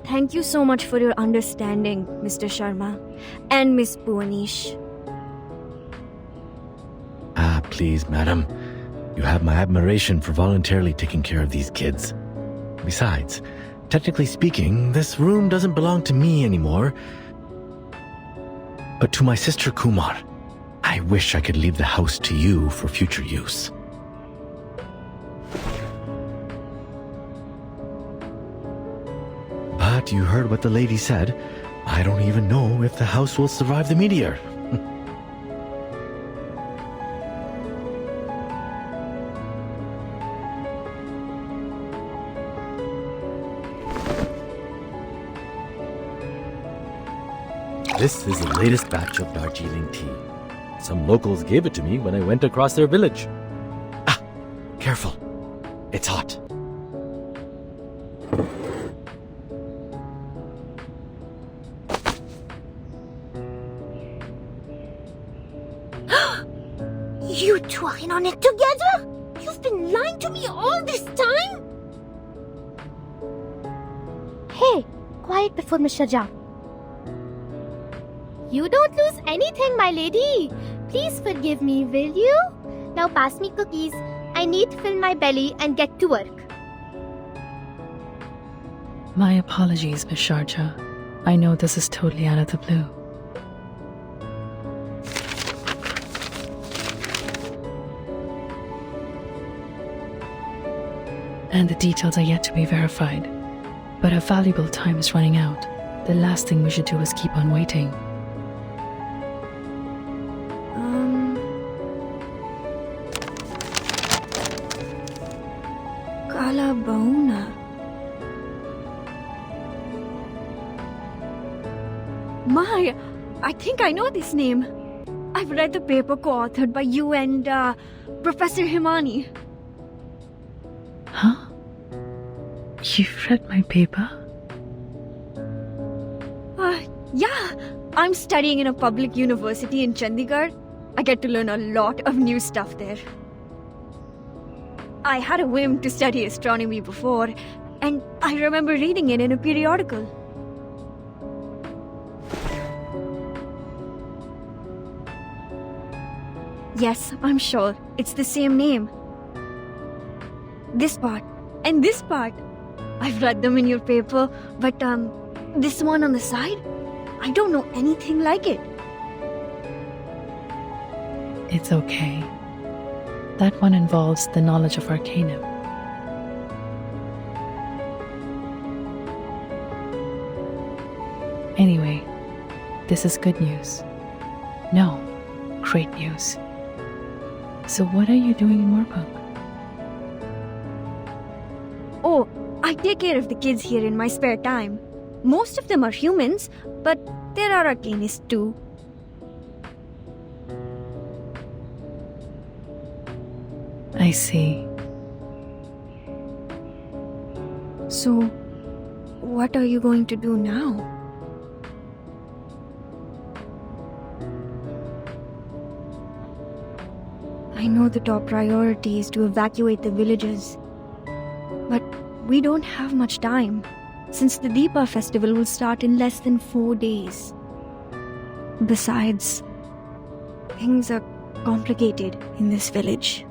Thank you so much for your understanding, Mr. Sharma and Miss Bhuwanish. Please, madam. You have my admiration for voluntarily taking care of these kids. Besides, technically speaking, this room doesn't belong to me anymore, but to my sister Kumar. I wish I could leave the house to you for future use. But you heard what the lady said. I don't even know if the house will survive the meteor. This is the latest batch of Darjeeling tea. Some locals gave it to me when I went across their village. Careful. It's hot. You two are in on it together? You've been lying to me all this time? Hey, quiet before Mr. Jha. You don't lose anything, my lady. Please forgive me, will you? Now pass me cookies. I need to fill my belly and get to work. My apologies, Miss Sharjah. I know this is totally out of the blue. And the details are yet to be verified. But our valuable time is running out. The last thing we should do is keep on waiting. Kala Bauna. My, I think I know this name. I've read the paper co-authored by you and Professor Himani. Huh? You've read my paper? Yeah, I'm studying in a public university in Chandigarh. I get to learn a lot of new stuff there. I had a whim to study astronomy before, and I remember reading it in a periodical. Yes, I'm sure. It's the same name. This part and this part. I've read them in your paper, but this one on the side, I don't know anything like it. It's okay. That one involves the knowledge of Arcanum. Anyway, this is good news. No, great news. So what are you doing in Moorpunk? Oh, I take care of the kids here in my spare time. Most of them are humans, but there are arcanists too. I see. So, what are you going to do now? I know the top priority is to evacuate the villages, but we don't have much time, since the Deepa festival will start in less than 4 days. Besides, things are complicated in this village.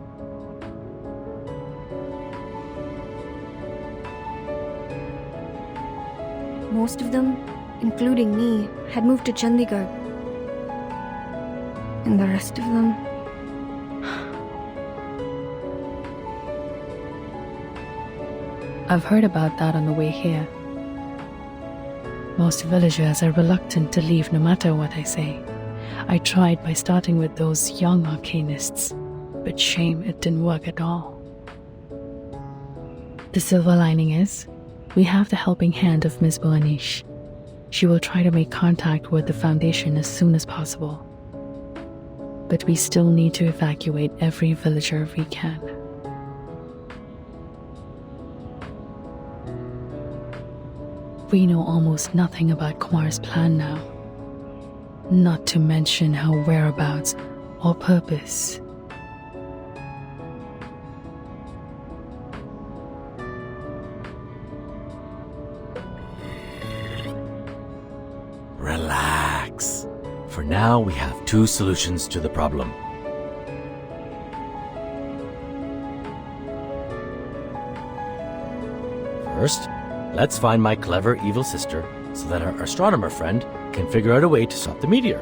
Most of them, including me, had moved to Chandigarh. And the rest of them... I've heard about that on the way here. Most villagers are reluctant to leave no matter what I say. I tried by starting with those young arcanists, but shame it didn't work at all. The silver lining is, we have the helping hand of Miss Bhuwanish. She will try to make contact with the Foundation as soon as possible. But we still need to evacuate every villager we can. We know almost nothing about Kumar's plan now. Not to mention her whereabouts or purpose. Relax. For now, we have two solutions to the problem. First, let's find my clever evil sister so that our astronomer friend can figure out a way to stop the meteor.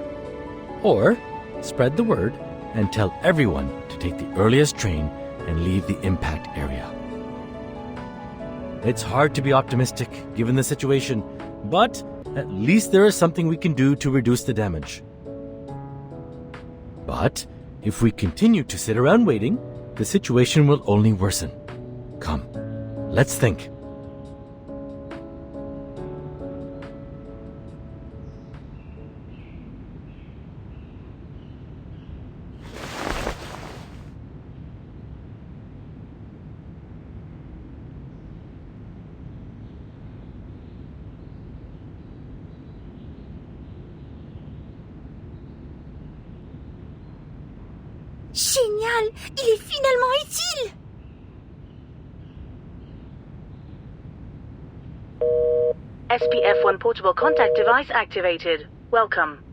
Or spread the word and tell everyone to take the earliest train and leave the impact area. It's hard to be optimistic given the situation, but at least there is something we can do to reduce the damage. But if we continue to sit around waiting, the situation will only worsen. Come, let's think. Génial! Il est finalement utile! SPF-1 portable contact device activated. Welcome.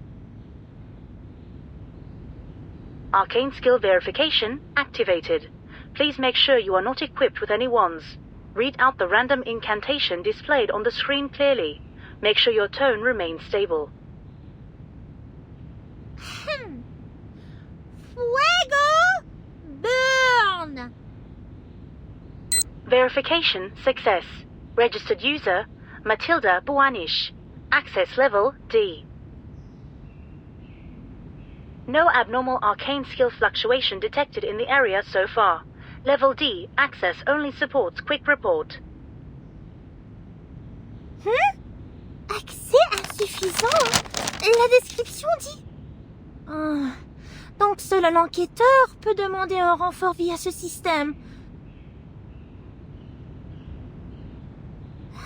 Arcane skill verification activated. Please make sure you are not equipped with any wands. Read out the random incantation displayed on the screen clearly. Make sure your tone remains stable. Fuego! Burn! Verification success. Registered user, Matilda Buanish. Access level D. No abnormal arcane skill fluctuation detected in the area so far. Level D, access only supports quick report. Accès insuffisant? La description dit... donc seul un enquêteur peut demander un renfort via ce système.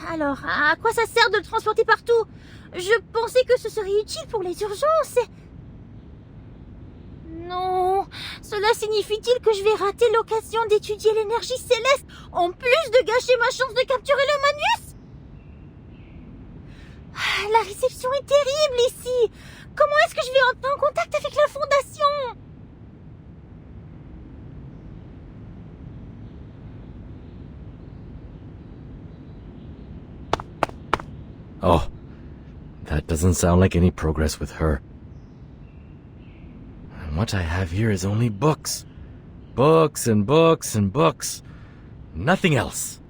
Alors, à quoi ça sert de le transporter partout? Je pensais que ce serait utile pour les urgences. Non, cela signifie-t-il que je vais rater l'occasion d'étudier l'énergie céleste en plus de gâcher ma chance de capturer le Manus? La réception est terrible ici. Comment est-ce que je vais entrer en contact avec la Fondation? Oh, that doesn't sound like any progress with her. And what I have here is only books. Books and books and books. Nothing else.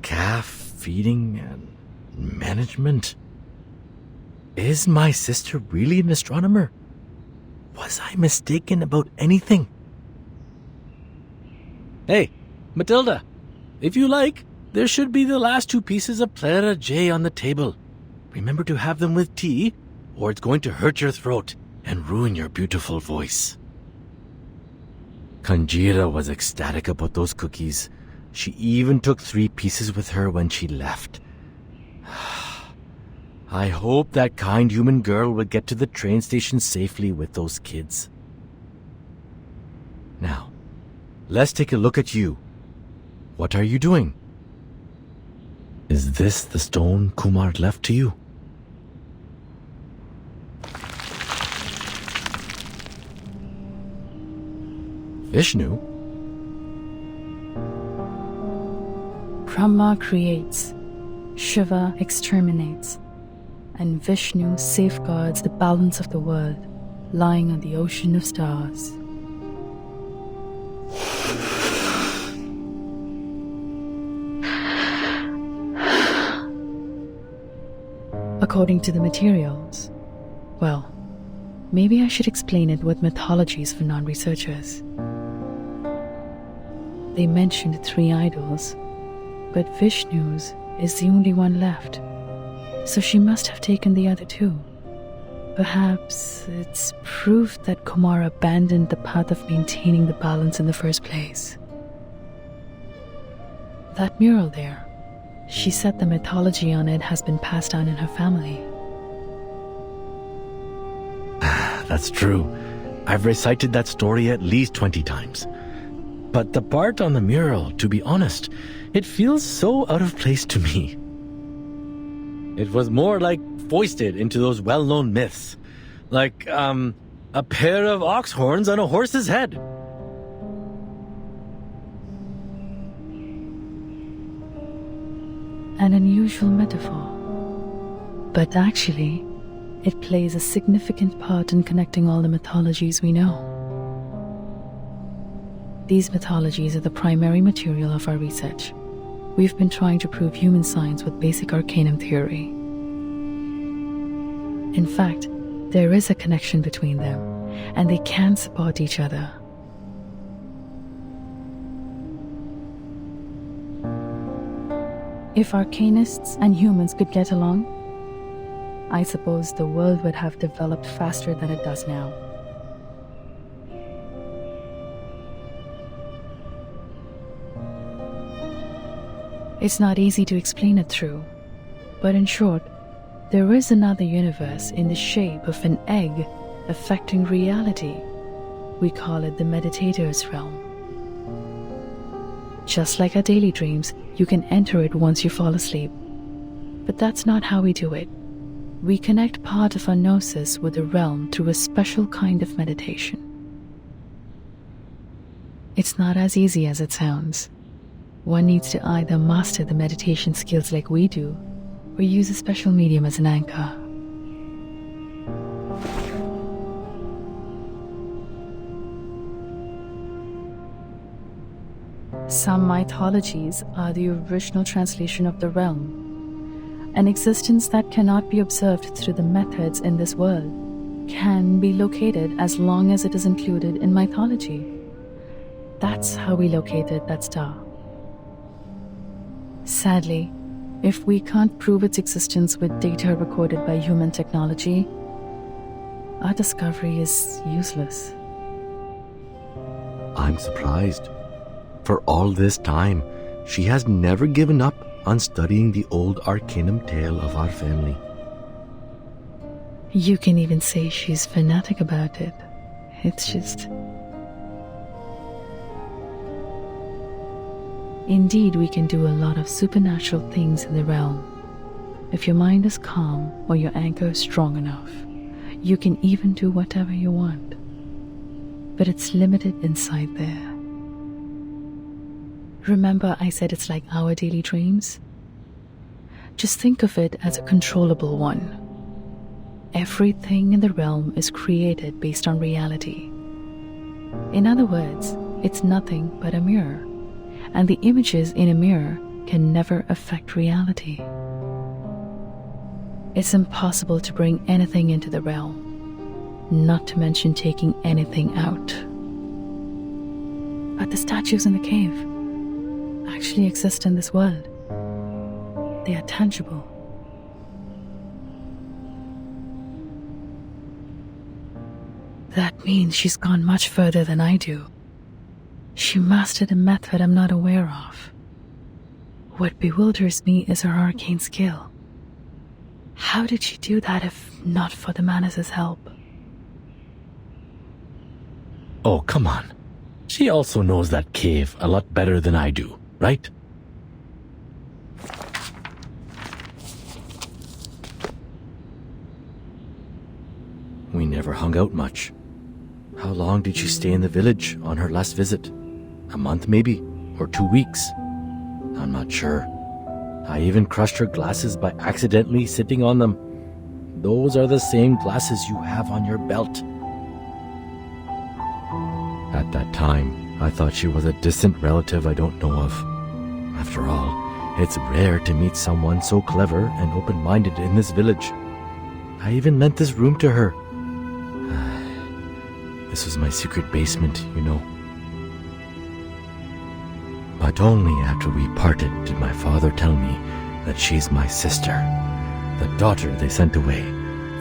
Calf feeding and management. Is my sister really an astronomer? Was I mistaken about anything? Hey, Matilda, if you like, there should be the last two pieces of Plera J on the table. Remember to have them with tea, or it's going to hurt your throat and ruin your beautiful voice. Kanjira was ecstatic about those cookies. She even took 3 pieces with her when she left. I hope that kind human girl will get to the train station safely with those kids. Now, let's take a look at you. What are you doing? Is this the stone Kumar left to you? Vishnu? Brahma creates, Shiva exterminates, and Vishnu safeguards the balance of the world lying on the ocean of stars. According to the materials, well, maybe I should explain it with mythologies for non-researchers. They mentioned 3 idols, but Vishnu's is the only one left, so she must have taken the other 2. Perhaps it's proof that Kumar abandoned the path of maintaining the balance in the first place. That mural there, she said the mythology on it has been passed down in her family. That's true. I've recited that story at least 20 times. But the part on the mural, to be honest, it feels so out of place to me. It was more like foisted into those well-known myths. Like, a pair of ox horns on a horse's head. An unusual metaphor. But actually, it plays a significant part in connecting all the mythologies we know. These mythologies are the primary material of our research. We've been trying to prove human science with basic arcanum theory. In fact, there is a connection between them, and they can support each other. If arcanists and humans could get along, I suppose the world would have developed faster than it does now. It's not easy to explain it through, but in short, there is another universe in the shape of an egg affecting reality. We call it the meditator's realm. Just like our daily dreams, you can enter it once you fall asleep. But that's not how we do it. We connect part of our gnosis with the realm through a special kind of meditation. It's not as easy as it sounds. One needs to either master the meditation skills like we do, or use a special medium as an anchor. Some mythologies are the original translation of the realm. An existence that cannot be observed through the methods in this world can be located as long as it is included in mythology. That's how we located that star. Sadly, if we can't prove its existence with data recorded by human technology, our discovery is useless. I'm surprised. For all this time, she has never given up on studying the old arcanum tale of our family. You can even say she's fanatic about it. It's just... Indeed, we can do a lot of supernatural things in the realm. If your mind is calm or your anchor is strong enough, you can even do whatever you want. But it's limited inside there. Remember I said it's like our daily dreams? Just think of it as a controllable one. Everything in the realm is created based on reality. In other words, it's nothing but a mirror, and the images in a mirror can never affect reality. It's impossible to bring anything into the realm, not to mention taking anything out. But the statues in the cave actually exist in this world. They are tangible. That means she's gone much further than I do. She mastered a method I'm not aware of. What bewilders me is her arcane skill. How did she do that if not for the Manus' help? Oh, come on. She also knows that cave a lot better than I do, right? We never hung out much. How long did she stay in the village on her last visit? A month maybe? Or 2 weeks? I'm not sure. I even crushed her glasses by accidentally sitting on them. Those are the same glasses you have on your belt. At that time, I thought she was a distant relative I don't know of. After all, it's rare to meet someone so clever and open-minded in this village. I even lent this room to her. This was my secret basement, you know. But only after we parted did my father tell me that she's my sister, the daughter they sent away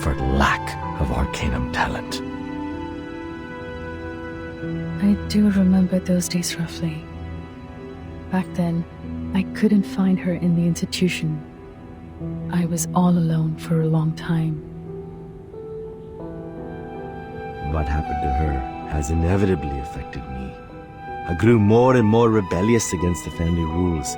for lack of arcanum talent. I do remember those days roughly. Back then, I couldn't find her in the institution. I was all alone for a long time. What happened to her has inevitably affected me. I grew more and more rebellious against the family rules.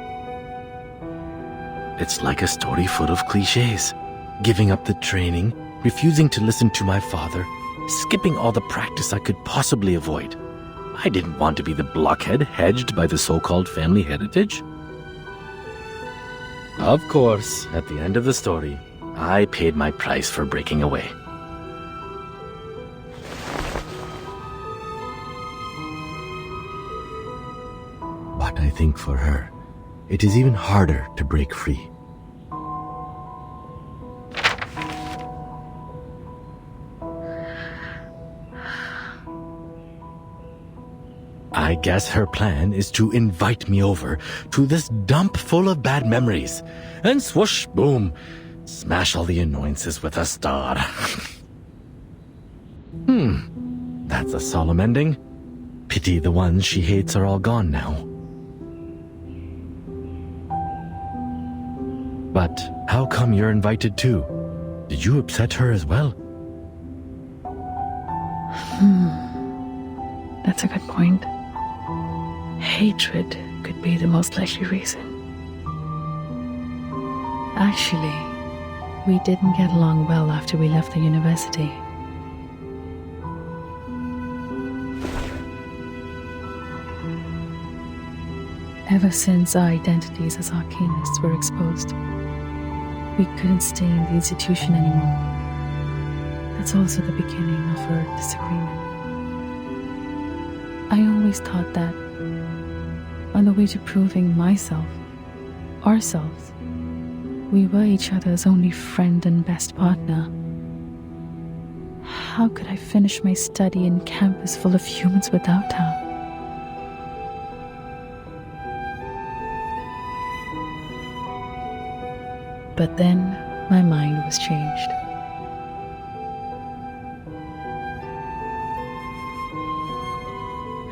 it's like a story full of cliches. Giving up the training, refusing to listen to my father, skipping all the practice I could possibly avoid. I didn't want to be the blockhead hedged by the so-called family heritage. Of course, at the end of the story, I paid my price for breaking away. But I think for her, it is even harder to break free. I guess her plan is to invite me over to this dump full of bad memories, and swoosh, boom, smash all the annoyances with a star. That's a solemn ending. Pity the ones she hates are all gone now. But how come you're invited too? Did you upset her as well? That's a good point. Hatred could be the most likely reason. Actually, we didn't get along well after we left the university. Ever since our identities as arcanists were exposed, we couldn't stay in the institution anymore. That's also the beginning of our disagreement. I always thought that on the way to proving myself, ourselves, we were each other's only friend and best partner. How could I finish my study in campus full of humans without her? But then my mind was changed.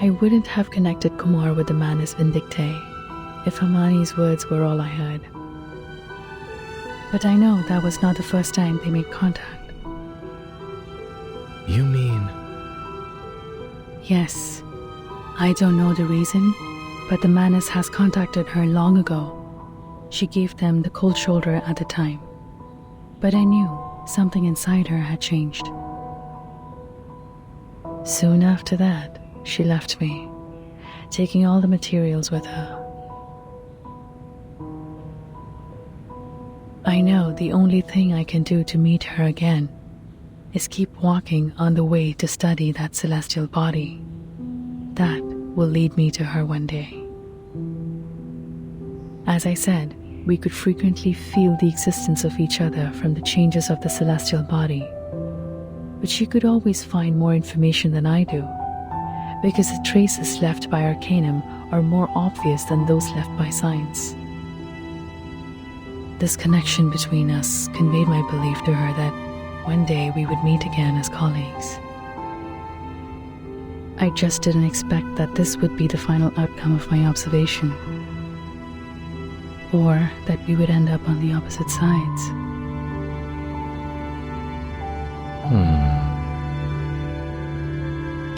I wouldn't have connected Kumar with the man as Vindicte if Hermione's words were all I heard. But I know that was not the first time they made contact. You mean... Yes. I don't know the reason, but the Manus has contacted her long ago. She gave them the cold shoulder at the time. But I knew something inside her had changed. Soon after that, she left me, taking all the materials with her. I know the only thing I can do to meet her again is keep walking on the way to study that celestial body. That will lead me to her one day. As I said, we could frequently feel the existence of each other from the changes of the celestial body. But she could always find more information than I do, because the traces left by Arcanum are more obvious than those left by science. This connection between us conveyed my belief to her that one day we would meet again as colleagues. I just didn't expect that this would be the final outcome of my observation, or that we would end up on the opposite sides.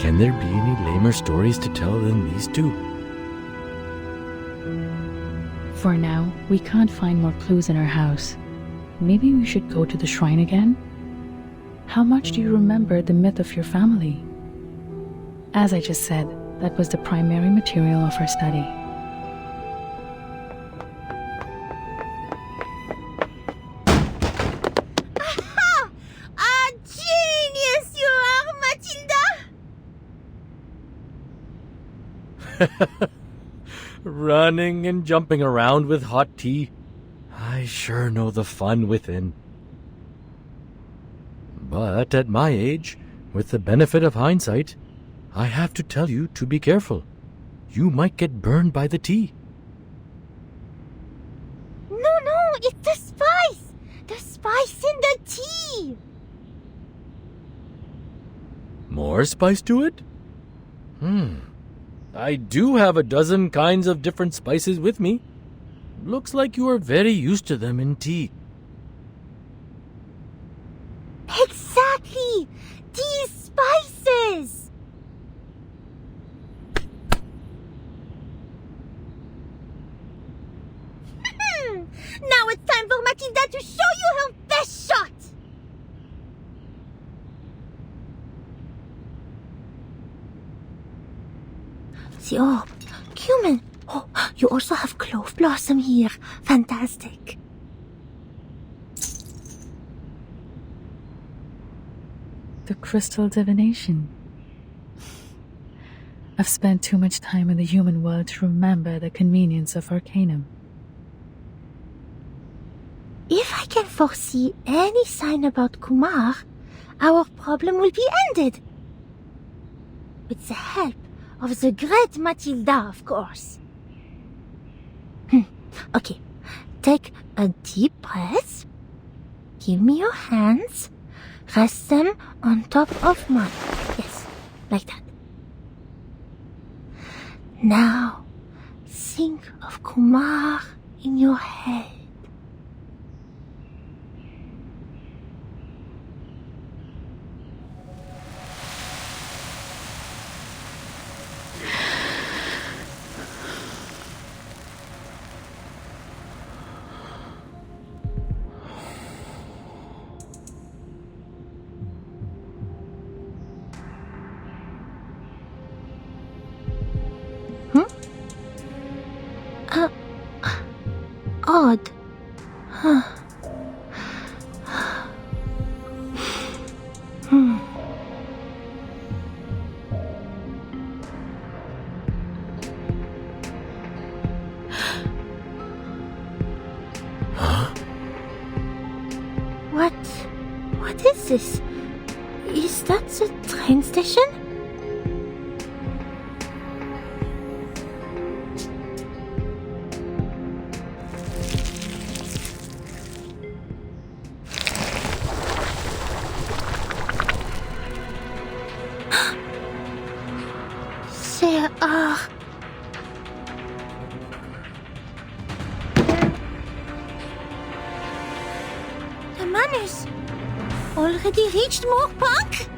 Can there be any lamer stories to tell than these two? For now, we can't find more clues in our house. Maybe we should go to the shrine again? How much do you remember the myth of your family? As I just said, that was the primary material of our study. Running and jumping around with hot tea. I sure know the fun within. But at my age, with the benefit of hindsight, I have to tell you to be careful. You might get burned by the tea. No, it's the spice! The spice in the tea! More spice to it? I do have a dozen kinds of different spices with me. Looks like you are very used to them in tea. Exactly! These spices! Now it's the orb. Cumin. Oh, you also have clove blossom here. Fantastic. The crystal divination. I've spent too much time in the human world to remember the convenience of Arcanum. If I can foresee any sign about Kumar, our problem will be ended. With the help of the great Matilda, of course. Okay, take a deep breath. Give me your hands. Rest them on top of mine. Yes, like that. Now, think of Kumar in your head. Odd. Huh. What is this? Is that the train station? There are... The man has already reached Moorpark?